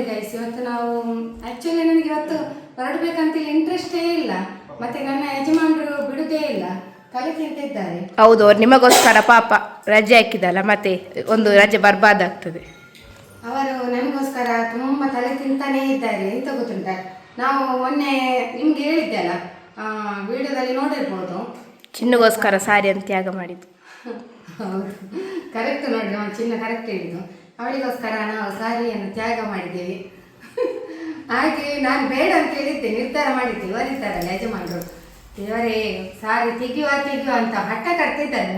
Guys, ಇವತ್ತು ನಾವು actually ನನಗೆ ಇವತ್ತು ಹೊರಡಬೇಕಂತ ಇಂಟ್ರೆಸ್ಟೇ ಇಲ್ಲ, ಮತ್ತೆ ನನ್ನ ಯಜಮಾನರು ಬಿಡುದೇ ಇಲ್ಲ, ತಲೆ ತಿಂತಿದ್ದಾರೆ. ಹೌದು, ಅವ್ರು ನಿಮಗೋಸ್ಕರ ಪಾಪ ರಜೆ ಹಾಕಿದಲ್ಲ, ಮತ್ತೆ ಒಂದು ರಜೆ ಬರ್ಬಾದಾಗ್ತದೆ. ಅವರು ನನಗೋಸ್ಕರ ತುಂಬ ತಲೆ ತಿಂತಾನೇ ಇದ್ದಾರೆ. ಎಂತ ಗೊತ್ತುಂಟ, ನಾವು ಮೊನ್ನೆ ನಿಮ್ಗೆ ಹೇಳಿದ್ದೆ ಅಲ್ಲ, ವಿಡಿಯೋದಲ್ಲಿ ನೋಡಿರ್ಬೋದು, ಚಿನ್ನಗೋಸ್ಕರ ಸಾರಿ ಅಂತ ತ್ಯಾಗ ಮಾಡಿದ್ದು. ಹೌದು, ಕರೆಕ್ಟ್ ನೋಡ್ರಿ, ಅವನು ಚಿನ್ನ ಕರೆಕ್ಟ್ ಹೇಳಿದ್ದು. ಅವಳಿಗೋಸ್ಕರ ನಾವು ಸಾರಿಯನ್ನು ತ್ಯಾಗ ಮಾಡಿದ್ದೇವೆ. ಹಾಗೆ ನಾನು ಬೇಡ ಅಂತ ಹೇಳಿದ್ದೆ, ನಿರ್ಧಾರ ಮಾಡಿದ್ದೆ. ಇವರಿದ್ದಾರಲ್ಲ ಯಜಮಾನರು, ಇವರೇ ಸಾರಿ ತೆಗೆಯುವ ಅಂತ ಹಠ ಕಟ್ತಿದ್ದಾರೆ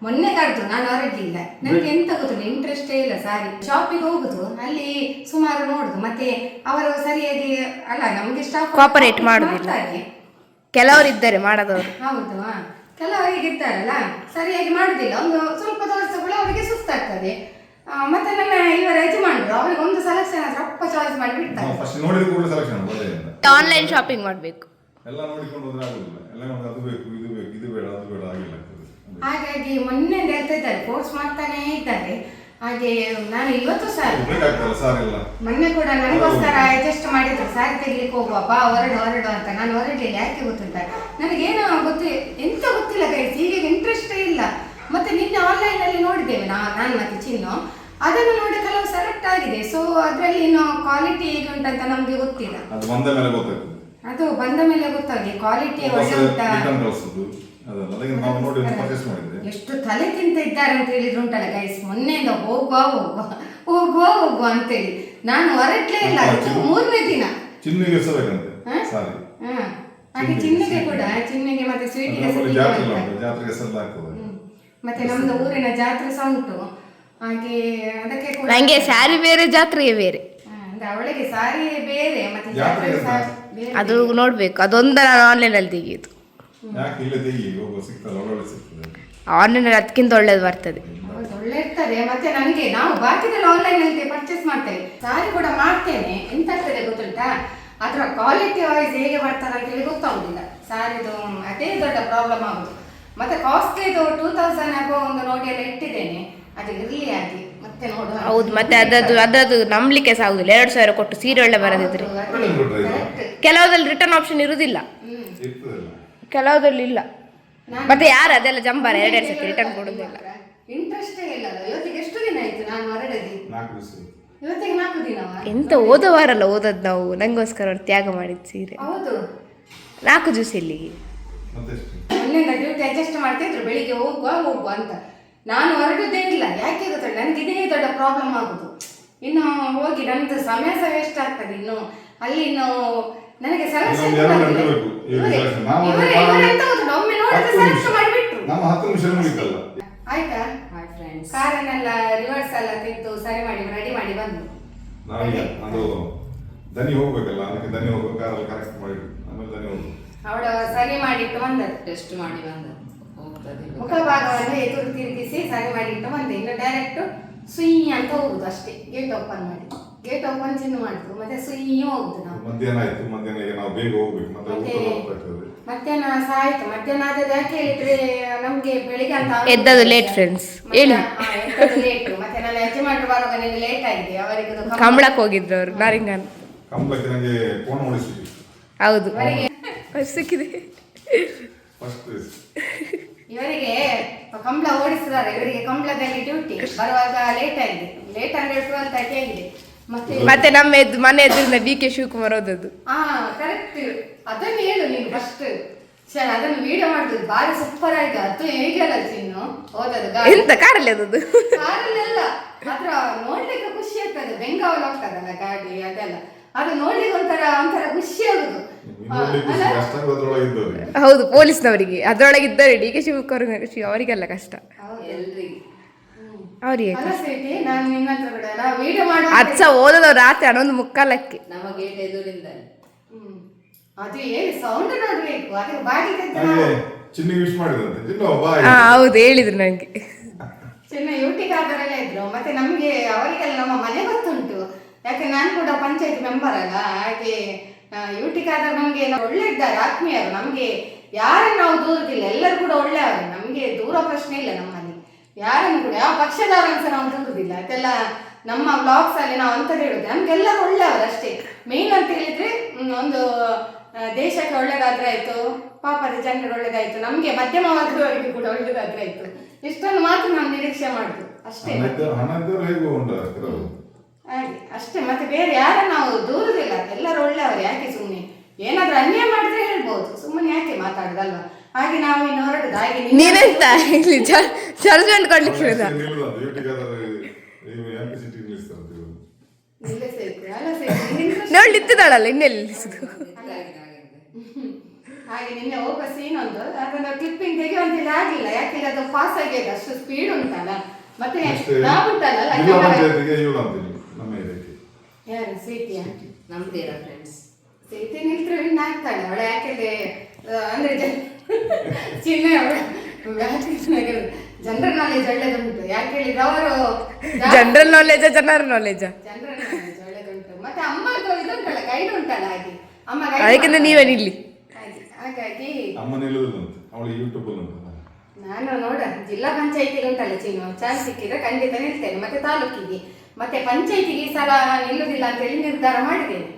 ಮೊನ್ನೆ ಕರೆದು ನಾನು ಹೊರಡ್ಲಿಲ್ಲ. ನನಗೆ ಎಂತ ಗೊತ್ತಿಲ್ಲ, ಇಂಟ್ರೆಸ್ಟೇ ಇಲ್ಲ ಸಾರಿ. ಶಾಪಿಗೆ ಹೋಗುದು, ಅಲ್ಲಿ ಸುಮಾರು ನೋಡುದು, ಮತ್ತೆ ಅವರು ಸರಿಯಾಗಿ ಅಲ್ಲ ನಮ್ಗೆ ಸ್ಟಾಫ್ ಕೋಪರೇಟ್ ಮಾಡುದಿಲ್ಲ. ಕೆಲವರು ಇದ್ದಾರೆ ಮಾಡದವರು. ಹೌದು, ಕೆಲವರಿಗೆ ಇದ್ದಾರಲ್ಲ ಸರಿಯಾಗಿ ಮಾಡುದಿಲ್ಲ. ಒಂದು ಸ್ವಲ್ಪ ದಿವಸಗಳು ಅವರಿಗೆ ಸುಸ್ತಾಗ್ತದೆ. ಮತ್ತೆ ನನ್ನ ಇವರ ಯಜಮಾನರು ಅವ್ರಿಗೆ ಒಂದು ಸೆಲೆಕ್ಷನ್ ಸ್ವಲ್ಪ ಚಾಯ್ಸ್ ಮಾಡಿ ಬಿಡ್ತಾರೆ. ಆನ್ಲೈನ್ ಶಾಪಿಂಗ್ ಮಾಡಬೇಕು, ಹಾಗಾಗಿ ಮೊನ್ನೆ ಹೇಳ್ತಾ ಇದ್ದಾರೆ, ಫೋರ್ಸ್ ಮಾಡ್ತಾನೆ ಇದ್ದಾರೆ. ಹಾಗೆ ನಾನು ಇವತ್ತು ಮೊನ್ನೆ ಕೂಡ ನನಗೋಸ್ಕರ ಅಡ್ಜಸ್ಟ್ ಮಾಡಿದ್ರು, ಸಾರಿ ತೆಗಿಲಿಕ್ಕೆ ಹೋಗುವ ಬಾ ಹೊರಡು ಅಂತ. ನಾನು ಹೊರಡಲಿಲ್ಲ. ಯಾಕೆ ಗೊತ್ತುಂಟ, ನನಗೇನೋ ಎಂತ ಗೊತ್ತಿಲ್ಲ ಗೈಸ್, ಈಗ ಇಂಟ್ರೆಸ್ಟೇ ಇಲ್ಲ. ಮತ್ತೆ ನಿನ್ನೆ ಆನ್ಲೈನ್ ಅಲ್ಲಿ ನೋಡಿದ್ದೇವೆ ನಾನು ಮತ್ತೆ ಚಿನ್ನು, ಅದನ್ನು ನೋಡಿ ಕೆಲವು ಸೆಲೆಕ್ಟ್ ಆಗಿದೆ. ಸೊ ಅದರಲ್ಲಿ ಇನ್ನು ಕ್ವಾಲಿಟಿ ಹೇಗೆ ಉಂಟಂತ ನಮ್ಗೆ ಗೊತ್ತಿಲ್ಲ. ಅದು ಬಂದ ಮೇಲೆ ಗೊತ್ತಾಗಿ ಕ್ವಾಲಿಟಿ ಒಳ್ಳೆ ಉಂಟಾ. ಎಷ್ಟು ತಲೆ ತಿಂತ ಇದ್ದಾರೆ ಅಂತ ಹೇಳಿದ್ರು ಉಂಟಲ್ಲ ಗೈಸ್, ಮೊನ್ನೆಯಿಂದ ಹೋಗುವ ಅಂತೇಳಿ ನಾನು ಹೊರಟ್ಲೇ ಇಲ್ಲ. ಮೂರನೇ ದಿನ ಹಾಗೆ ಚಿನ್ನಿಗೆ ಕೂಡ, ಚಿನ್ನಿಗೆ ಮತ್ತೆ ಸ್ವೀಟಿಗೆ ಮತ್ತೆ ನಮ್ದು ಊರಿನ ಜಾತ್ರೆ ಸಹ ಉಂಟು. ಹಾಗೆ ಅದಕ್ಕೆ ನಂಗೆ ಸ್ಯಾರಿ ಬೇರೆ ಜಾತ್ರೆಗೆ ಬೇರೆ, ಅವಳಿಗೆ ಸಾರಿ ಬೇರೆ ಮತ್ತೆ ಜಾತ್ರೆ ಬೇರೆ. ಅದು ನೋಡ್ಬೇಕು, ಅದೊಂದ ನಾನು ಆನ್ಲೈನ್ ಅಲ್ಲಿ ತೆಗಿಯುದು. ಆನ್ಲೈನ್ ಅಲ್ಲಿ ಅದಕ್ಕಿಂತ ಒಳ್ಳೇದು ಬರ್ತದೆ, ಒಳ್ಳೆ ಇರ್ತದೆ. ಮತ್ತೆ ನನಗೆ ನಾವು ಬಾಕಿದಲ್ಲಿ ಆನ್ಲೈನ್ ಅಲ್ಲಿ ಪರ್ಚೇಸ್ ಮಾಡ್ತೇವೆ, ಸಾರಿ ಕೂಡ ಮಾಡ್ತೇನೆ. ಎಂತ ಆಗ್ತದೆ ಗೊತ್ತುಂಟಾ, ಅದರ ಕ್ವಾಲಿಟಿ ವೈಸ್ ಹೇಗೆ ಬರ್ತಾರೆ ಅಂತ ಹೇಳಿ ಗೊತ್ತಾಗುದಿಲ್ಲ. ಸಾರಿದು ಅದೇ ದೊಡ್ಡ ಪ್ರಾಬ್ಲಮ್ ಆಗುದು. ಮತ್ತೆ ಕಾಸ್ಟ್ಲಿದು 2000 ಅಬೋ ಒಂದು ನೋಡಿ ಎಲ್ಲ ಇಟ್ಟಿದ್ದೇನೆ, ಅದು ಇರ್ಲಿ ಆಗಿ ಮತ್ತೆ ನೋಡುವ. ಹೌದು, ಮತ್ತೆ ಅದದು ನಂಬಲಿಕ್ಕೆ ಸಾಗುದಿಲ್ಲ. 2000 ಕೊಟ್ಟು ಸೀರೆ ಒಳ್ಳೆ ಬರದಿದ್ರೆ. ಕೆಲವದಲ್ಲಿ ರಿಟರ್ನ್ ಆಪ್ಷನ್ ಇರುವುದಿಲ್ಲ, ಕೆಲವದಲ್ಲಿ ಇಲ್ಲ. ಮತ್ತೆ ಯಾರು ಅದೆಲ್ಲ ಜಂಬಾರ 2 ಸತಿ ರಿಟರ್ನ್ ಕೊಡುದಿಲ್ಲ. ಇಂಟ್ರೆಸ್ಟೇ ಇಲ್ಲ. ಇವತ್ತಿಗೆ ಎಷ್ಟು ದಿನ ಆಯ್ತು ನಾನು ಹೊರಡದಿ? ಇವತ್ತಿಗೆ 4 ದಿನ. ಎಂತ ಓದೋವಾರಲ್ಲ ಓದದ್ ನಾವು, ನಂಗೋಸ್ಕರ ಅವ್ರು ತ್ಯಾಗ ಮಾಡಿದ್ ಸೀರೆ. ಹೌದು, 4 ದಿವಸ ಇಲ್ಲಿಗೆ ಮೊನ್ನೆಯಿಂದ ಡ್ಯೂಟಿ ಅಡ್ಜಸ್ಟ್ ಮಾಡ್ತಿದ್ರು, ಬೆಳಿಗ್ಗೆ ಹೋಗುವ ಅಂತ. ನಾನು ಹೊರಡುದೇ ಇಲ್ಲ. ಯಾಕೆ ಗೊತ್ತಿಲ್ಲ, ನನಗೆ ಇದೇ ದೊಡ್ಡ ಪ್ರಾಬ್ಲಮ್ ಆಗುದು. ಇನ್ನು ಹೋಗಿ ನಂದು ಸಮಯ ಸಹ ವೇಸ್ಟ್ ಆಗ್ತದೆ. ಇನ್ನು ಅಲ್ಲಿ ಇನ್ನು ನನಗೆ ಸೆಲೆಕ್ಷನ್ ಒಮ್ಮೆ ನೋಡಿದ್ರೆ ಸೆಲೆಕ್ಷನ್ ಮಾಡಿಬಿಟ್ರು. ಆಯ್ತಾ, ಕಾರನ್ನೆಲ್ಲ ರಿವರ್ಸ್ ಎಲ್ಲ ತೆಗೆದು ಸರಿ ಮಾಡಿ ರೆಡಿ ಮಾಡಿ ಬಂದು ಅವಳ ಸರಿ ಮಾಡಿಟ್ಟು ಬಂದದ್ದು, ಟೆಸ್ಟ್ ಮಾಡಿ ಬಂದ ಮುಖಭಾಗವನ್ನು ಎದುರು ತಿರುಗಿಸಿ ಸರಿ ಮಾಡಿಟ್ಟು ಬಂದೆ. ಇನ್ನು ಡೈರೆಕ್ಟ್ ಸುಯಿ ಅಂತ ಹೋಗುದು ಅಷ್ಟೇ. ಗೇಟ್ ಓಪನ್ ಮಾಡಿ, ಗೇಟ್ ಓಪನ್ ಚಿನ್ನು ಮಾಡಿದ್ರು, ಮತ್ತೆ ಸುಯಿ ಹೋಗುದು. ನಾವು ಮಧ್ಯಾಹ್ನ ಸಹ ಆಯ್ತು. ಮಧ್ಯಾಹ್ನ ಆದದ್ದು ಯಾಕೆ ಹೇಳಿದ್ರೆ ನಮ್ಗೆ ಬೆಳಿಗ್ಗೆ ಅಂತ ಎದ್ದದು ಲೇಟ್ ಫ್ರೆಂಡ್ಸ್ ಹೇಳಿ, ಲೇಟ್. ಮತ್ತೆ ನನ್ನ ಯಜಮಾನರು ಬರುವಾಗ ನಿನ್ನೆ ಲೇಟ್ ಆಗಿದೆ. ಅವರಿಗೆ ಕಂಬಳಕ್ಕೆ ಹೋಗಿದ್ರು ಅವರು, ನಾರಿಂಗನ್. ಹೌದು, ಸಿಕ್ಕಿದೆ. ಇವರಿಗೆ ಕಂಬಳ ಓಡಿಸಿದ್ದಾರೆ. ಇವರಿಗೆ ಕಂಬಳದಲ್ಲಿ ಡ್ಯೂಟಿ, ಬರುವಾಗ ಲೇಟ್ ಆಗಿದೆ. ಲೇಟ್ ಅಂದ್ರೆ 12:30 ಆಗಿದೆ. ಮತ್ತೆ ನಮ್ಮ ಮನೆ ಎದುರಿನ DK ಶಿವಕುಮಾರ್ ಓದದ್ದು. ಕರೆಕ್ಟ್, ಅದನ್ನು ಹೇಳು ನೀನು ಫಸ್ಟ್. ಅದನ್ನು ವಿಡಿಯೋ ಮಾಡುದು ಬಾರಿ ಸೂಪರ್ ಆಯ್ತು. ಅದು ಹೇಗೆ ಅಲ್ಲ ಚಿನ್ನು ಓದೋದು, ಎಂತ ಕಾರಲ್ಲಿ ಓದೋದು? ಕಾರಲ್ಲೆಲ್ಲ ಮಾತ್ರ ನೋಡ್ಲಿಕ್ಕೆ ಖುಷಿ ಆಗ್ತದೆ. ಬೆಂಗಾವಲು ಹೋಗ್ತದಲ್ಲ ಗಾಡಿ, ಅದೆಲ್ಲ ಅದು ನೋಡ್ಲಿಕ್ಕೆ ಒಂಥರ ಖುಷಿ ಆಗುದು. ಹೌದು, ಪೊಲೀಸ್ನವರಿಗೆ ಅದರೊಳಗಿದ್ದಾರೆ. DK ಶಿವಕುಮಾರ್ ಅವರಿಗೆಲ್ಲ ಕಷ್ಟ. ಅವರಿಗೆ ಅಚ್ಚ ಓದೋದವ್ರು ರಾತ್ರಿ 11:45 ನಮ್ಮ ಗೇಟ್ ಎದುರಿಂದ. ಅದು ಏನು ಸೌಂಡ್ ನೋಡ್ಬೇಕು, ಅದಕ್ಕೆ ಬಾಗಿ ಹೌದು, ಹೇಳಿದ್ರು ನಂಗೆ. ಚಿನ್ನ ಯೂಟಿಗೆ ಆದರೆಲ್ಲ ಇದ್ರು. ಮತ್ತೆ ನಮ್ಗೆ ಅವರಿಗೆಲ್ಲ ನಮ್ಮ ಮನೆ ಗೊತ್ತುಂಟು, ಯಾಕೆ ನಾನು ಕೂಡ ಪಂಚಾಯತ್ ಮೆಂಬರ್ ಅಲ್ಲ. ಹಾಗೆ ಯೂಟಿಗೆ ಆದ್ರೆ ನಮ್ಗೆ ಒಳ್ಳೆ ಇದ್ದಾರೆ, ಆತ್ಮೀಯರು. ನಮ್ಗೆ ಯಾರನ್ನು ನಾವು ದೂರದಿಲ್ಲ, ಎಲ್ಲರೂ ಕೂಡ ಒಳ್ಳೆಯವರು. ನಮ್ಗೆ ದೂರ ಪ್ರಶ್ನೆ ಇಲ್ಲ. ನಮ್ಮಲ್ಲಿ ಯಾರನ್ನು ಕೂಡ ಯಾವ ಪಕ್ಷದವರನ್ನು ಸಹ ನಾವು ದೂರುದಿಲ್ಲ. ಅದೆಲ್ಲ ನಮ್ಮ ವ್ಲಾಗ್ಸ್ ಅಲ್ಲಿ ನಾವು ಅಂತದ್ದು ಹೇಳುದು ನಮ್ಗೆಲ್ಲರೂ ಒಳ್ಳೆಯವರು ಅಷ್ಟೇ. ಮೇನ್ ಅಂತ ಹೇಳಿದ್ರೆ ಒಂದು ದೇಶಕ್ಕೆ ಒಳ್ಳೇದಾದ್ರೆ ಆಯ್ತು, ಪಾಪದ ಜನರಿಗೆ ಒಳ್ಳೇದಾಯ್ತು, ನಮ್ಗೆ ಮಧ್ಯಮ ವರ್ಗದವರಿಗೆ ಕೂಡ ಒಳ್ಳೇದಾದ್ರೆ ಆಯ್ತು, ಇಷ್ಟೊಂದು ಮಾತ್ರ ನಾವು ನಿರೀಕ್ಷೆ ಮಾಡುದು ಅಷ್ಟೇ. ಹಾಗೆ ಅಷ್ಟೇ, ಮತ್ತೆ ಬೇರೆ ಯಾರ ನಾವು ದೂರದಿಲ್ಲ, ಎಲ್ಲರೂ ಒಳ್ಳೆಯವರು. ಯಾಕೆ ಸುಮ್ಮನೆ ಏನಾದ್ರೂ ಅನ್ಯಾಯ ಮಾಡಿದ್ರೆ ಹೇಳ್ಬೋದು, ಸುಮ್ಮನೆ ಯಾಕೆ ಮಾತಾಡುದಲ್ವಾ? ಹಾಗೆ ನಾವು ಇನ್ನು ಹೊರಡುದು. ಹಾಗೆ ನೀನೆಂತ ಇಲ್ಲಿ ಜಡ್ಜ್ಮೆಂಟ್ ಕೊಡ್ಲಿಕ್ಕೆ ನೋಡ್ಲಿತ್ತಿದ್ದಾಳಲ್ಲ ಇನ್ನೆಲ್ಲಿ ಹಾಗೆ ನಿನ್ನೆ ಹೋಗೋ ಸೀನ್ ಒಂದು ಅದನ್ನ ಕ್ಲಿಪ್ಪಿಂಗ್ ತೆಗೆಯುವಂತಿಲ್ಲ ಆಗಿಲ್ಲ, ಯಾಕೆಂದ್ರೆ ಅದು ಪಾಸ್ ಆಗಿದೆ, ಅಷ್ಟು ಸ್ಪೀಡ್ ಉಂಟಲ್ಲ. ಮತ್ತೆ ನಾವುಂಟಲ್ಲ ಯಾರು ಸೀಟಿಯ ನಮ್ದೇರ ಫ್ರೆಂಡ್ಸ್ ಸೀಟಿ ನಿಲ್ತ್ರೆ ವಿನ್ ಆಗ್ತಾಳೆ ಅವಳ, ಯಾಕೆಂದ್ರೆ ಅಂದ್ರೆ ಚಿನ್ನ ಜನರಲ್ ನಾಲೆಜ್ ಒಳ್ಳೇದುಂಟು. ಯಾಕೆ ಹೇಳಿದ್ರೆ ಅವರು ಜನರಲ್ ನಾಲೆಜ್ ಜನರಲ್ ನಾಲೆಜ್ ಒಳ್ಳೇದುಂಟು. ಮತ್ತೆ ಅಮ್ಮದು ಇದುಂಟಲ್ಲ ಗೈಡ್ ಉಂಟಲ್ಲ, ಹಾಗೆ ಅಮ್ಮ ಅದಕ್ಕಿಂತ ನೀವೇ ನಿಲ್ಲಿ. ಹಾಗಾಗಿ ಯೂಟ್ಯೂಬ್ ನಾನು ನೋಡ ಜಿಲ್ಲಾ ಪಂಚಾಯತಿಗೆ ಉಂಟಲ್ಲ ಚಿನ್ನು, ಚಾನ್ಸ್ ಸಿಕ್ಕಿದ್ರೆ ಖಂಡಿತ ನಿಲ್ತೇನೆ. ಮತ್ತೆ ತಾಲೂಕಿಗೆ ಮತ್ತೆ ಪಂಚಾಯತಿಗೆ ಈ ಸಲ ನಿಲ್ಲುದಿಲ್ಲ ಅಂತ ಹೇಳಿ ನಿರ್ಧಾರ ಮಾಡಿದ್ದೇನೆ.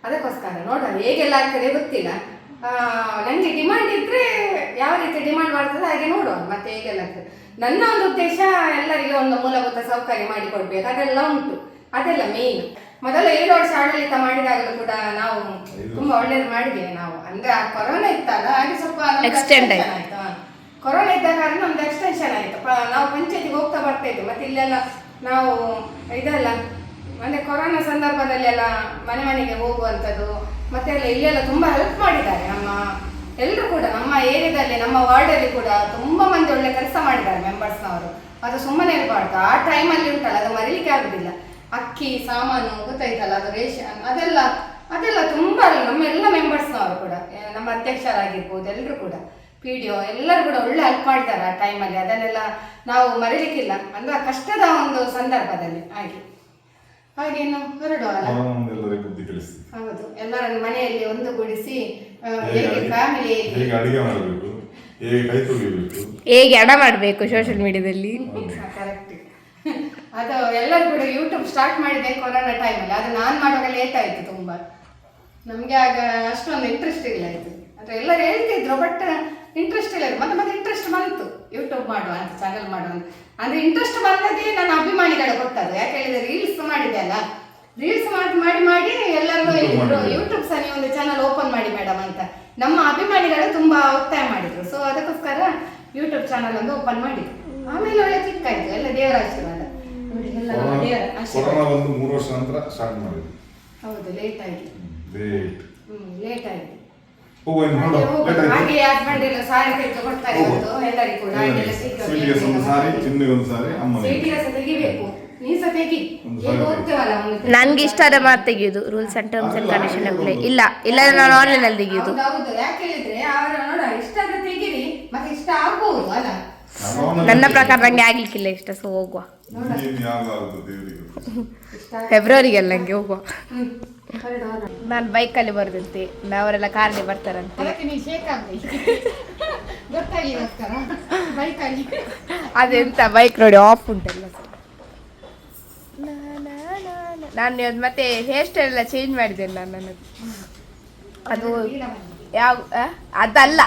ಅದಕ್ಕೋಸ್ಕರ ನೋಡೋಣ ಹೇಗೆಲ್ಲ ಆಗ್ತದೆ ಗೊತ್ತಿಲ್ಲ. ನನಗೆ ಡಿಮಾಂಡ್ ಇದ್ರೆ ಯಾವ ರೀತಿ ಡಿಮಾಂಡ್ ಮಾಡ್ತದೆ ಹಾಗೆ ನೋಡುವ ಮತ್ತೆ ಹೇಗೆಲ್ಲ ಆಗ್ತದೆ. ನನ್ನ ಒಂದು ಉದ್ದೇಶ ಎಲ್ಲರಿಗೆ ಒಂದು ಮೂಲಭೂತ ಸೌಕರ್ಯ ಮಾಡಿಕೊಡ್ಬೇಕು, ಅದೆಲ್ಲ ಉಂಟು, ಅದೆಲ್ಲ ಮೇನ್. ಮೊದಲ 7 ವರ್ಷ ಆಡಳಿತ ಮಾಡಿದಾಗಲೂ ಕೂಡ ನಾವು ತುಂಬಾ ಒಳ್ಳೇದು ಮಾಡಿದ್ದೇವೆ ನಾವು. ಅಂದ್ರೆ ಆ ಕೊರೋನಾ ಇತ್ತಲ್ಲ, ಹಾಗೆ ಸ್ವಲ್ಪ ಎಕ್ಸ್ಟೆಂಡ್ ಆಯ್ತು. ಕೊರೋನಾ ಇದ್ದ ಕಾರಣ ಒಂದು ಎಕ್ಸ್ಟೆನ್ಷನ್ ಆಯ್ತು. ನಾವು ಪಂಚಾಯತಿಗೆ ಹೋಗ್ತಾ ಬರ್ತಾ ಇದ್ವಿ. ಮತ್ತೆ ಇಲ್ಲೆಲ್ಲ ನಾವು ಇದೆಲ್ಲ ಅಂದ್ರೆ ಕೊರೋನಾ ಸಂದರ್ಭದಲ್ಲಿ ಎಲ್ಲ ಮನೆ ಮನೆಗೆ ಹೋಗುವಂಥದ್ದು ಮತ್ತೆ ಎಲ್ಲ ಇಲ್ಲೆಲ್ಲ ತುಂಬಾ ಹೆಲ್ಪ್ ಮಾಡಿದ್ದಾರೆ ನಮ್ಮ ಎಲ್ಲರೂ ಕೂಡ. ನಮ್ಮ ಏರಿಯಾದಲ್ಲಿ ನಮ್ಮ ವಾರ್ಡಲ್ಲಿ ಕೂಡ ತುಂಬಾ ಮಂದಿ ಒಳ್ಳೆ ಕೆಲಸ ಮಾಡಿದ್ದಾರೆ ಮೆಂಬರ್ಸ್ನವರು. ಅದು ಸುಮ್ಮನೆ ಇರಬಾರ್ದು, ಆ ಟೈಮಲ್ಲಿ ಉಂಟಲ್ಲ ಅದು ಮರೀಲಿಕ್ಕೆ ಆಗುದಿಲ್ಲ. ಅಕ್ಕಿ ಸಾಮಾನು ಗೊತ್ತಾಯ್ತಲ್ಲ, ಅದು ರೇಷನ್ ಅದೆಲ್ಲ ತುಂಬಾ ನಮ್ಮ ಎಲ್ಲ ಮೆಂಬರ್ಸ್ನವರು ಕೂಡ, ನಮ್ಮ ಅಧ್ಯಕ್ಷರಾಗಿರ್ಬೋದು ಎಲ್ಲರೂ ಕೂಡ, PDO ಎಲ್ಲರೂ ಕೂಡ ಒಳ್ಳೆ ಹೆಲ್ಪ್ ಮಾಡಿದ್ದಾರೆ ಆ ಟೈಮಲ್ಲಿ. ಅದನ್ನೆಲ್ಲ ನಾವು ಮರೀಲಿಕ್ಕಿಲ್ಲ, ಅಂದ್ರೆ ಕಷ್ಟದ ಒಂದು ಸಂದರ್ಭದಲ್ಲಿ. ಹಾಗೇನು ಹೊರಡುವಲ್ಲ, ಹೌದು, ಎಲ್ಲರನ್ನು ಮನೆಯಲ್ಲಿ ಒಂದುಗೂಡಿಸಿ ಫ್ಯಾಮಿಲಿ ಹೇಗೆ ಹಣ ಮಾಡಬೇಕು ಸೋಷಿಯಲ್ ಮೀಡಿಯಾದಲ್ಲಿ. ಕರೆಕ್ಟ್. ಅದು ಎಲ್ಲರೂ ಕೂಡ ಯೂಟ್ಯೂಬ್ ಸ್ಟಾರ್ಟ್ ಮಾಡಿದೆ ಕೊರೋನಾ ಟೈಮಲ್ಲಿ. ಅದು ನಾನು ಮಾಡುವಾಗ ಲೇಟ್ ಆಯಿತು ತುಂಬ, ನಮಗೆ ಆಗ ಅಷ್ಟೊಂದು ಇಂಟ್ರೆಸ್ಟ್ ಇಲ್ಲ ಇದು. ಅಂದರೆ ಎಲ್ಲರೂ ಹೇಳ್ತಿದ್ರು ಬಟ್ ಇಂಟ್ರೆಸ್ಟ್ ಇಲ್ಲ. ಮತ್ತೆ ಇಂಟ್ರೆಸ್ಟ್ ಬಂತು ಯೂಟ್ಯೂಬ್ ಮಾಡುವ ಅಂತ, ಚಾನಲ್ ಮಾಡುವ ಅಂತ. ಅಂದರೆ ಇಂಟ್ರೆಸ್ಟ್ ಬಂದದೇ ನನ್ನ ಅಭಿಮಾನಿಗಳು ಕೊಟ್ಟದ್ದು. ಯಾಕೆ ಹೇಳಿದರೆ ರೀಲ್ಸ್ ಮಾಡಿದೆ ಅಲ್ಲ, ರೀಲ್ಸ್ ಮಾಡಿ ಎಲ್ಲರೂ ಹೇಳಿದ್ರು ಯೂಟ್ಯೂಬ್ ಸಹ ನೀವು ಒಂದು ಚಾನಲ್ ಓಪನ್ ಮಾಡಿ ಮೇಡಮ್ ಅಂತ ನಮ್ಮ ಅಭಿಮಾನಿಗಳು ತುಂಬಾ ಒತ್ತಾಯ ಮಾಡಿದ್ರು. ಸೊ ಅದಕ್ಕೋಸ್ಕರ ಯೂಟ್ಯೂಬ್ ಚಾನಲ್ ಒಂದು ಓಪನ್ ಮಾಡಿದ್ರು. ಆಮೇಲೆ ಒಳ್ಳೆ ಕ್ಲಿಕ್ ಆಯ್ತು, ಎಲ್ಲ ದೇವರ ಆಶೀರ್ವಾದ. ನೋಡಿ ಎಲ್ಲ ದೇವರ ಆಶೀರ್ವಾದ. ಹೌದು, ಲೇಟ್ ಆಗಿ ಲೇಟ್ ಆಯ್ತು. ಹಾಗೆ ಹಸ್ಬೆಂಡ್ ಎಲ್ಲ ಸಾರಿ ತೆಗೆದು ಕೊಡ್ತಾರೆ ಇವತ್ತು ಎಲ್ಲರಿಗೂ ಕೂಡ. ತೆಗಿಬೇಕು, ನೀವ್ ಸಹ ತೆಗಿ. ನನ್ಗೆ ಇಷ್ಟ ಆದ ಮಾತು ತೆಗಿಯೋದು, rules and terms and condition apply. ಇಲ್ಲ ನಾನು ಆನ್ಲೈನ್ ಅಲ್ಲಿ ತೆಗಿಯೋದು. ಹೌದು, ಯಾಕೆ ಹೇಳಿದ್ರೆ ಅವರ ನೋಡ ಇಷ್ಟ ಆದ್ರೆ ತೆಗಿರಿ, ಮತ್ತೆ ಇಷ್ಟ ಆಗ್ಬಹುದು ಅಲ್ಲ. ನನ್ನ ಪ್ರಕಾರ ನಂಗೆ ಆಗ್ಲಿಕ್ಕಿಲ್ಲ ಇಷ್ಟ, ಸೊ ಹೋಗುವ ಫೆಬ್ರವರಿಗೆಲ್ಲ ನಂಗೆ ಹೋಗುವ. ನಾನು ಬೈಕಲ್ಲಿ ಬರುದಂತೆ, ಅವರೆಲ್ಲ ಕಾರಲ್ಲಿ ಬರ್ತಾರಂತೆ. ಅದೆಂತ ಬೈಕ್ ನೋಡಿ ಆಫ್ ಉಂಟಲ್ಲ. ನಾನು ಮತ್ತೆ ಹೇರ್ ಸ್ಟೈಲ್ ಎಲ್ಲ ಚೇಂಜ್ ಮಾಡಿದ್ದೇನೆ ನಾನು. ಅದು ಅದಲ್ಲ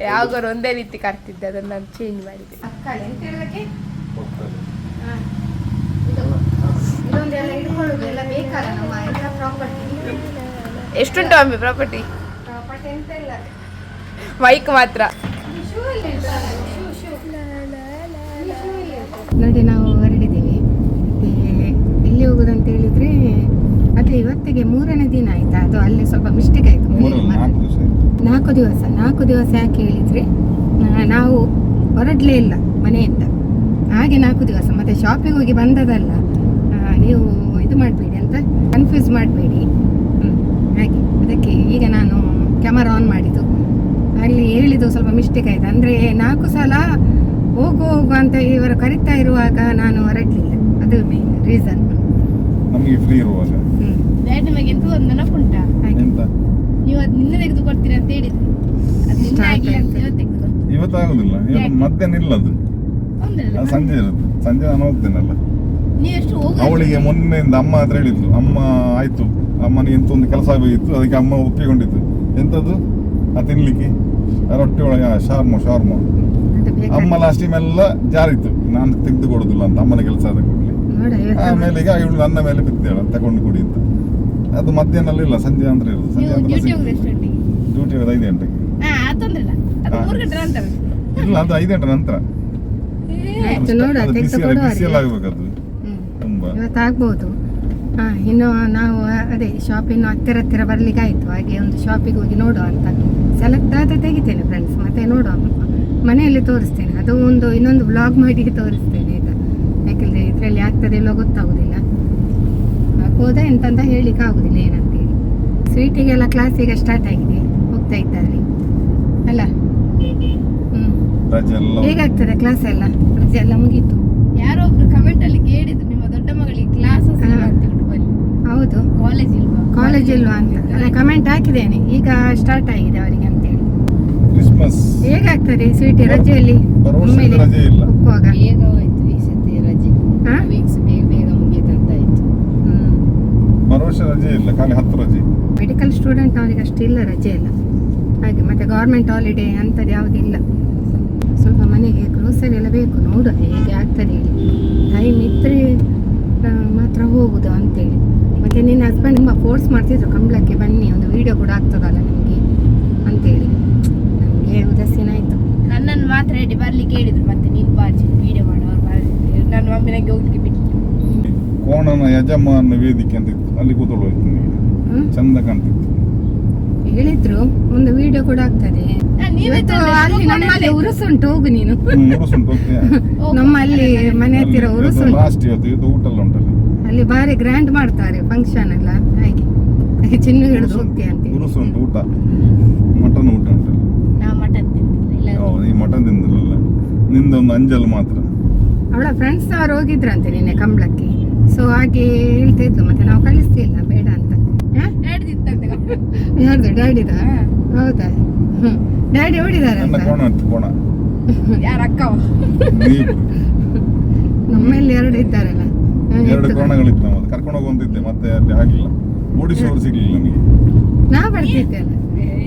ಯಾವಾಗಾರು ಒಂದೇ ರೀತಿ ಕಾಡ್ತಿದ್ದೆ, ಅದನ್ನು ನಾನು ಚೇಂಜ್ ಮಾಡಿದ್ದೆ. ಎಷ್ಟುಂಟು ಅಮ್ಮಿ ಪ್ರಾಪರ್ಟಿ? ಬೈಕ್ ಮಾತ್ರ. ನೋಡಿ ನಾವು ಹೊರಡಿದ್ದೀವಿ. ಎಲ್ಲಿ ಹೋಗುದಂತ ಹೇಳಿದ್ರೆ ಅದು ಇವತ್ತಿಗೆ 3ನೇ ದಿನ ಆಯ್ತಾ. ಅದು ಅಲ್ಲಿ ಸ್ವಲ್ಪ ಮಿಸ್ಟೇಕ್ ಆಯ್ತು. 4 ದಿವಸ ಯಾಕೆ ಹೇಳಿದ್ರೆ ನಾವು ಹೊರಡ್ಲೇ ಇಲ್ಲ ಮನೆಯಿಂದ, ಹಾಗೆ 4 ದಿವಸ. ಮತ್ತೆ ಶಾಪಿಂಗ್ ಹೋಗಿ ಬಂದದಲ್ಲ, ನೀವು ಇದು ಮಾಡಬೇಡಿ ಅಂತ ಕನ್ಫ್ಯೂಸ್ ಮಾಡಬೇಡಿ. ಹಾಗೆ ಅದಕ್ಕೆ ಈಗ ನಾನು ಕ್ಯಾಮರಾ ಆನ್ ಮಾಡಿದ್ದು. ಅಲ್ಲಿ ಹೇಳಿದ್ದು ಸ್ವಲ್ಪ ಮಿಸ್ಟೇಕ್ ಆಯ್ತು. ಅಂದರೆ 4 ಸಲ ಹೋಗು ಅಂತ ಇವರು ಕರಿತಾ ಇರುವಾಗ ನಾನು ಹೊರಡ್ಲಿಲ್ಲ. ಅದು ಮೇನ್ ರೀಸನ್. ನಮಗೆ ಫ್ರೀ ಇರುವಾಗ ನಿಮಗೆ ಎಂತ ಒಂದು ನೆನಪುಂಟ, ನೀವು ಅದು ನಿನ್ನೆ ತೆಗೆದು ಕೊಡ್ತೀರಾ ಅಂತ ಹೇಳಿದ್ರಿ. ಇವತ್ತಾಗುದಿಲ್ಲ, ಮಧ್ಯಾಹ್ನ ಇಲ್ಲ ಅದು. ಅದು ಸಂಜೆ ಇರುತ್ತೆ. ಸಂಜೆ ನಾನು ಹೋಗ್ತೇನಲ್ಲ. ನೀವೆಷ್ಟು ಹೋಗ ಅವಳಿಗೆ ಮೊನ್ನೆಯಿಂದ ಅಮ್ಮ ಹತ್ರ ಹೇಳಿದ್ಲು, ಅಮ್ಮ ಆಯ್ತು ಅಮ್ಮನಿಗೆ ಎಂತ ಒಂದು ಕೆಲಸ ಆಗಿತ್ತು, ಅದಕ್ಕೆ ಅಮ್ಮ ಒಪ್ಪಿಕೊಂಡಿತ್ತು. ಎಂತದ್ದು ಆ ತಿನ್ಲಿಕ್ಕೆ ರೊಟ್ಟಿ ಒಳಗೆ ಶಾರ್ಮ ಅಮ್ಮ ಲಾಸ್ಟ್ ಟೈಮ್ ಎಲ್ಲ ಜಾರಿತ್ತು, ನಾನು ತೆಗೆದು ಕೊಡುದಿಲ್ಲ ಅಂತ ಅಮ್ಮನ ಕೆಲಸ ಆದ ಕೂಡಲೇ. ಆಮೇಲೆ ಈಗ ಇವಳು ನನ್ನ ಮೇಲೆ ಬಿದ್ದಾಳ ತಗೊಂಡು ಕೊಡಿ ಅಂತ. ಅದು ಮಧ್ಯಾಹ್ನ ಇಲ್ಲ, ಸಂಜೆ ಅಂದ್ರೆ ಇರೋದು. ಸಂಜೆ ಅಂದ್ರೆ ಡ್ಯೂಟಿ ಇರೋದು 5 ಗಂಟೆಗೆ. ಇಲ್ಲ, ಅದು 5 ಗಂಟೆ ನಂತರ. ಅದು ಬಿಸಿಯಲ್ಲಿ ಆಗ್ಬೇಕದು ತುಂಬಾ. ಇವತ್ತಾಗ್ಬೋದು. ಇನ್ನು ನಾವು ಅದೇ ಶಾಪ್ ಇನ್ನು ಹತ್ತಿರ ಬರ್ಲಿಕ್ಕೆ ಆಯ್ತು. ಹಾಗೆ ಒಂದು ಶಾಪಿಗೆ ಹೋಗಿ ನೋಡುವ ಅಂತ ಸೆಲೆಕ್ಟ್ ಆದ್ರೆ ತೆಗಿತೇನೆ ಫ್ರೆಂಡ್ಸ್, ಮತ್ತೆ ನೋಡುವ ಮನೆಯಲ್ಲಿ ತೋರಿಸ್ತೇನೆ. ಅದು ಇನ್ನೊಂದು ವ್ಲಾಗ್ ಮಾಡಿ ತೋರಿಸ್ತೇನೆ ಈಗ, ಯಾಕಂದ್ರೆ ಇದರಲ್ಲಿ ಆಗ್ತದೆ ಇಲ್ಲೋ ಗೊತ್ತಾಗುದಿಲ್ಲ. ಆಗ್ಬೋದಾ ಎಂತಂತ ಹೇಳಿಕ್ಕೆ ಆಗುದಿಲ್ಲ ಏನಂತೇಳಿ. ಸ್ವೀಟಿಗೆಲ್ಲ ಕ್ಲಾಸ್ ಈಗ ಸ್ಟಾರ್ಟ್ ಆಗಿದೆ, ಹೋಗ್ತಾ ಇದ್ದಾರೆ ಅಲ್ಲ. ಹೇಗಾಗ್ತದೆ ಕ್ಲಾಸ್ ಎಲ್ಲ? ರಜೆ ಎಲ್ಲ ಮುಗೀತು. ಯಾರೋ ಒಬ್ರು ಕಮೆಂಟ್ ಅಲ್ಲಿ ಕೇಳಿದ್ರು, ನಿಮ್ಮ ದೊಡ್ಡ ಮಗಳಿಗೆ ಕ್ಲಾಸಸ್ ಹೌದು, ಕಾಲೇಜ್ ಇಲ್ವಾ ಅಂತ ಕಮೆಂಟ್ ಹಾಕಿದ್ದೇನೆ. ಈಗ ಸ್ಟಾರ್ಟ್ ಆಗಿದೆ ಅವರಿಗೆ ಅಂತೇಳಿ. ಕ್ರಿಸ್ಮಸ್ ಹೇಗಾಗ್ತದೆ ಸ್ವೀಟಿ ರಜೆಯಲ್ಲಿ ಒಮ್ಮೆಲೆ ರಜೆ ಇಲ್ಲ. ಹೋಗುವಾಗ? ಬೇಗ ಹೋಯ್ತು ಈ ಸತಿ ರಜೆ, ವೀಕ್ಸ್ ಬೇಗ ಮುಗಿಯದಂತ ಆಯ್ತು. ವರ್ಷ ರಜೆ ಇಲ್ಲ, ಖಾಲಿ 10 ರಜೆ. ಮೆಡಿಕಲ್ ಸ್ಟೂಡೆಂಟ್ ಅವರಿಗೆ ಅಷ್ಟಿಲ್ಲ ರಜೆ ಇಲ್ಲ ಹಾಗೆ. ಮತ್ತೆ ಗೌರ್ಮೆಂಟ್ ಹಾಲಿಡೇ ಅಂಥದ್ದು ಯಾವುದಿಲ್ಲ. ಸ್ವಲ್ಪ ಮನೆಗೆ ಗ್ರೋಸರಿ ಎಲ್ಲ ಬೇಕು, ನೋಡುವ ಹೇಗೆ ಆಗ್ತದೆ ಹೇಳಿ. ಟೈಮ್ ಇದ್ರೆ ಮಾತ್ರ ಹೋಗುದು ಅಂತೇಳಿ. ಮತ್ತೆ ನಿನ್ನ ಹಸ್ಬೆಂಡ್ ತುಂಬ ಫೋರ್ಸ್ ಮಾಡ್ತಿದ್ರು, ಕಂಬಳಕ್ಕೆ ಬನ್ನಿ ಒಂದು ವಿಡಿಯೋ ಕೂಡ ಆಗ್ತದಲ್ಲ ನಿಮಗೆ ಅಂತೇಳಿ. ನನಗೆ ಉದಾಸೀನ ಆಯಿತು. ನನ್ನನ್ನು ಮಾತ್ರ ಹೇಳಿ ಬರ್ಲಿಕ್ಕೆ ಹೇಳಿದ್ರು, ಮತ್ತೆ ನೀನು ಬಾಜಿ ವಿಡಿಯೋ ಮಾಡೋರು ನನ್ನ ಮಮ್ಮಿನಾಗೆ ಹೋಗ್ಲಿಕ್ಕೆ ಬಿಟ್ಟು. ಕೋಣನ ಯಜಮಾನ ವೇದಿಕೆ ಅಂತ ಇತ್ತು, ಅಲ್ಲಿ ಕೂತ್ಕೊಳ್ಳೋ ಚಂದ ಕಾಣ್ತಿತ್ತು. ಹೇಳಿದ್ರು ಒಂದು ವಿಡಿಯೋ ಕೂಡ ಆಗ್ತದೆ. ಅಲ್ಲಿ ನಮ್ಮಲ್ಲಿ ಉರುಸುಂಟು, ಹೋಗು ನೀನು. ನಮ್ಮಲ್ಲಿ ಮನೆ ಹತ್ತಿರ ಉರುಸುಂಟು. ಲಾಸ್ಟ್ ಇವತ್ತು ಊಟ ಎಲ್ಲ ಉಂಟಲ್ಲ, ಅಲ್ಲಿ ಬಾರಿ ಗ್ರ್ಯಾಂಡ್ ಮಾಡ್ತಾರೆ ಫಂಕ್ಷನ್ ಎಲ್ಲ. ಹಾಗೆ ಚಿನ್ನು ಹಿಡಿದು ಹೋಗ್ತೀಯ ಅಂತ. ಉರುಸುಂಟು, ಊಟ ಮಟನ್ ಊಟ ಉಂಟಲ್ಲ. ನಾ ಮಟನ್ ತಿಂದಿಲ್ಲ. ಈ ಮಟನ್ ತಿಂದಿಲ್ಲ, ನಿಂದೊಂದು ಅಂಜಲ್ ಮಾತ್ರ. ಅವಳ ಫ್ರೆಂಡ್ಸ್ ಅವರು ಹೋಗಿದ್ರಂತೆ ನಿನ್ನೆ ಕಂಬಳಕ್ಕೆ. ಸೊ ಹಾಗೆ ಹೇಳ್ತಾ ಇದ್ಲು, ಮತ್ತೆ ನಾವು ಕಳಿಸ್ತಿಲ್ಲ ಬೇಡ ಅಂತ. ಯಾರ್ದು ಡ್ಯಾಡಿದ? ಹೌದಾ? ಡ್ಯಾಡಿ ಹೊಡಿದಾರ? ಯಾರ ಅಕ್ಕ? ನಮ್ಮಲ್ಲಿ 2 ಇದ್ದಾರಲ್ಲ. 2 ಕೋಣಗಳಿತ್ತು, ನಾವು ಕರ್ಕೊಂಡು ಹೋಗುವಂತಿದ್ದೆ, ಮತ್ತೆ ಅಲ್ಲಿ ಆಗ್ಲಿಲ್ಲ. ಓಡಿಸೋರು ಸಿಗ್ಲಿಲ್ಲ ನನಗೆ. ನಾ ಬರ್ತಿದ್ದೆ ಅಲ್ಲ.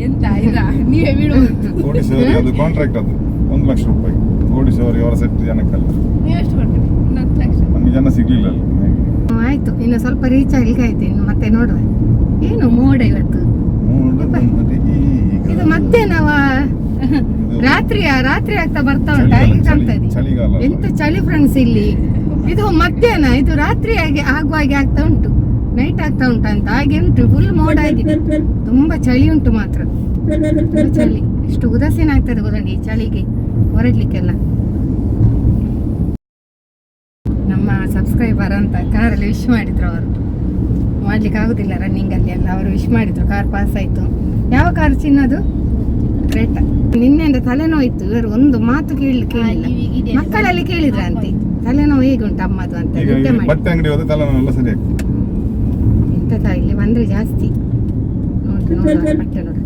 ಎಂತ ಇದ ನೀವೇ ಬಿಡುವುದು? ಓಡಿಸೋರಿಗೆ ಅದು ಕಾಂಟ್ರಾಕ್ಟ್, ಅದು 1 ಲಕ್ಷ ರೂಪಾಯಿ ಓಡಿಸೋರಿಗೆ, ಅವರ ಸೆಟ್ ಜನಕ್ಕಲ್ಲ. ನೀವು ಎಷ್ಟು ಕೊಡ್ತೀರಿ? 10 ಲಕ್ಷ. ನಮಗೆ ಜನ ಸಿಗ್ಲಿಲ್ಲ ಅಲ್ಲಿ. ಆಯ್ತು, ಇನ್ನು ಸ್ವಲ್ಪ ರೀಚ್ ಆಗ್ಲಿಕ್ಕೆ ಆಯ್ತು. ಇನ್ನು ಮತ್ತೆ ನೋಡುವ. ಏನು ಮೋಡ ಇವತ್ತು? ಇದು ಮಧ್ಯಾಹ್ನವ ರಾತ್ರಿ ಆಗ್ತಾ ಬರ್ತಾ ಉಂಟು, ಹಾಗೆ ಕಾಣ್ತದೆ. ಎಂತ ಚಳಿ ಫ್ರೆಂಡ್ಸ್ ಇಲ್ಲಿ. ಇದು ಮಧ್ಯಾಹ್ನ, ಇದು ರಾತ್ರಿ ಆಗುವಾಗೆ ಆಗ್ತಾ ಉಂಟು, ನೈಟ್ ಆಗ್ತಾ ಉಂಟು ಅಂತ ಹಾಗೆ ಉಂಟು. ಫುಲ್ ಮೋಡ ಆಗಿದೆ, ತುಂಬಾ ಚಳಿ ಉಂಟು ಮಾತ್ರ. ಚಳಿ ಎಷ್ಟು ಉದಾಸೀನ ಆಗ್ತದೆ ಗೊತ್ತಾ ಈ ಚಳಿಗೆ ಹೊರಡ್ಲಿಕ್ಕೆಲ್ಲ. ನಮ್ಮ ಸಬ್ಸ್ಕ್ರೈಬರ್ ಅಂತ ಕಾರಲ್ಲಿ ವಿಶ್ ಮಾಡಿದ್ರು, ಅವರು ಮಾಡ್ಲಿಕ್ಕೆ ಆಗುದಿಲ್ಲ ರನ್ನಿಂಗ್ ಅಲ್ಲಿ ಎಲ್ಲ. ಅವರು ವಿಶ್ ಮಾಡಿದ್ರು, ಕಾರ್ ಪಾಸ್ ಆಯ್ತು. ಯಾವ ಕಾರ್ ಚಿನ್ನದು? ಕ್ರೇಟಾ. ನಿನ್ನೆಯಿಂದ ತಲೆನೋಯಿತ್ತು, ಇವರು ಒಂದು ಮಾತು ಕೇಳಿಲ್ಲ. ಮಕ್ಕಳಲ್ಲಿ ಕೇಳಿದ್ರ ಅಂತೆ ತಲೆನೋವು ಹೇಗುಂಟು ಅಮ್ಮದು ಅಂತ. ಬಟ್ಟೆ ಅಂಗಡಿ ಹೋದ್ರೆ ತಲೆನೋವೆಲ್ಲ ಸರಿ ಆಗ್ತದೆ. ಎಂತ ಇಲ್ಲಿ ಬಂದ್ರೆ ಜಾಸ್ತಿ ನೋಡ್ರಿ ಬಟ್ಟೆ ನೋಡಿ.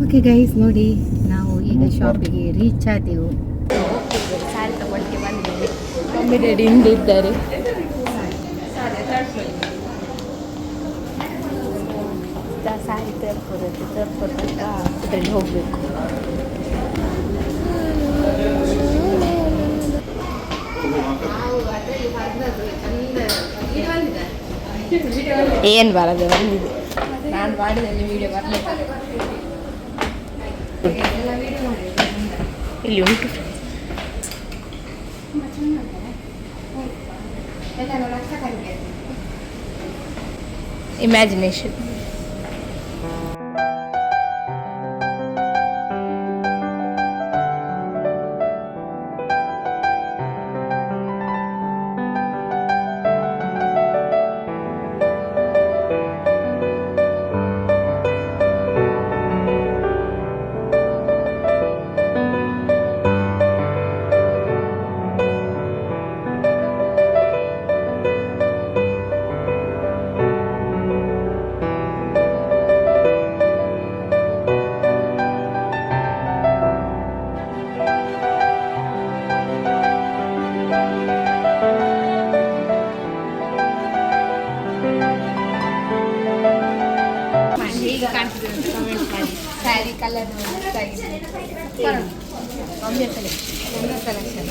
ಓಕೆ ಗೈಸ್, ನೋಡಿ ನಾವು ಈಗ ಶಾಪಿಗೆ ರೀಚ್ ಆದೆವು. ಸಾರಿ ತಗೊಳ್ಳಿಕ್ಕೆ ಬಂದಿದ್ದೇವೆ. Mummy ready ಹಿಂದಿದ್ದಾರೆ. ಸಾರಿ ತರ್ಕೊಟ್ಟು ಇದರಲ್ಲಿ ಹೋಗ್ಬೇಕು. ಏನು ಬರದೆ ಬಂದಿದೆ, ನಾನು ಮಾಡಿದಲ್ಲಿ ವಿಡಿಯೋ ಬರಲಿಕ್ಕೆ ಇಲ್ಲಿ ಉಂಟು. ಇಮ್ಯಾಜಿನೇಷನ್. ಕಮೆಂಟ್ ಮಾಡಿ. ಸ್ಯಾರಿ ಕಲರ್ ಒಮ್ಮೆ ಸೆಲೆಕ್ಷನ್.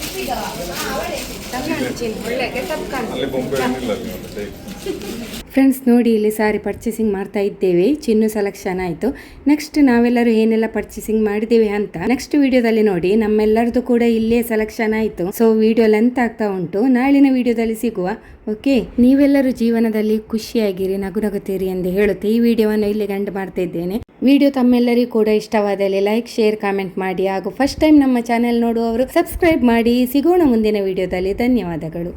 ಒಳ್ಳೆ ಗೆಟಪ್ ಕಾಣ್ತದೆ. ಅಲ್ಲಿ ಬೊಂಬೆ ಏನಿಲ್ಲ ಅಲ್ಲಿ ಮತ್ತೆ ಟೈಪ್. ಫ್ರೆಂಡ್ಸ್ ನೋಡಿ ಇಲ್ಲಿ ಸಾರಿ ಪರ್ಚೇಸಿಂಗ್ ಮಾಡ್ತಾ ಇದ್ದೇವೆ. ಚಿನ್ನು ಸೆಲೆಕ್ಷನ್ ಆಯಿತು. ನೆಕ್ಸ್ಟ್ ನಾವೆಲ್ಲರೂ ಏನೆಲ್ಲ ಪರ್ಚೇಸಿಂಗ್ ಮಾಡಿದ್ದೇವೆ ಅಂತ ನೆಕ್ಸ್ಟ್ ವಿಡಿಯೋದಲ್ಲಿ ನೋಡಿ. ನಮ್ಮೆಲ್ಲರದು ಕೂಡ ಇಲ್ಲೇ ಸೆಲೆಕ್ಷನ್ ಆಯಿತು. ಸೊ ವಿಡಿಯೋ ಲೆಂತ್ ಆಗ್ತಾ ಉಂಟು, ನಾಳಿನ ವಿಡಿಯೋದಲ್ಲಿ ಸಿಗುವ. ಓಕೆ, ನೀವೆಲ್ಲರೂ ಜೀವನದಲ್ಲಿ ಖುಷಿಯಾಗಿರಿ, ನಗುನಗುತ್ತೀರಿ ಎಂದು ಹೇಳುತ್ತೆ ಈ ವಿಡಿಯೋವನ್ನು ಇಲ್ಲಿ ಗಂಡು ಮಾಡ್ತಾ ಇದ್ದೇನೆ. ವಿಡಿಯೋ ತಮ್ಮೆಲ್ಲರಿಗೂ ಕೂಡ ಇಷ್ಟವಾದಲ್ಲಿ ಲೈಕ್, ಶೇರ್, ಕಾಮೆಂಟ್ ಮಾಡಿ. ಹಾಗೂ ಫಸ್ಟ್ ಟೈಮ್ ನಮ್ಮ ಚಾನೆಲ್ ನೋಡುವವರು ಸಬ್ಸ್ಕ್ರೈಬ್ ಮಾಡಿ. ಸಿಗೋಣ ಮುಂದಿನ ವಿಡಿಯೋದಲ್ಲಿ. ಧನ್ಯವಾದಗಳು.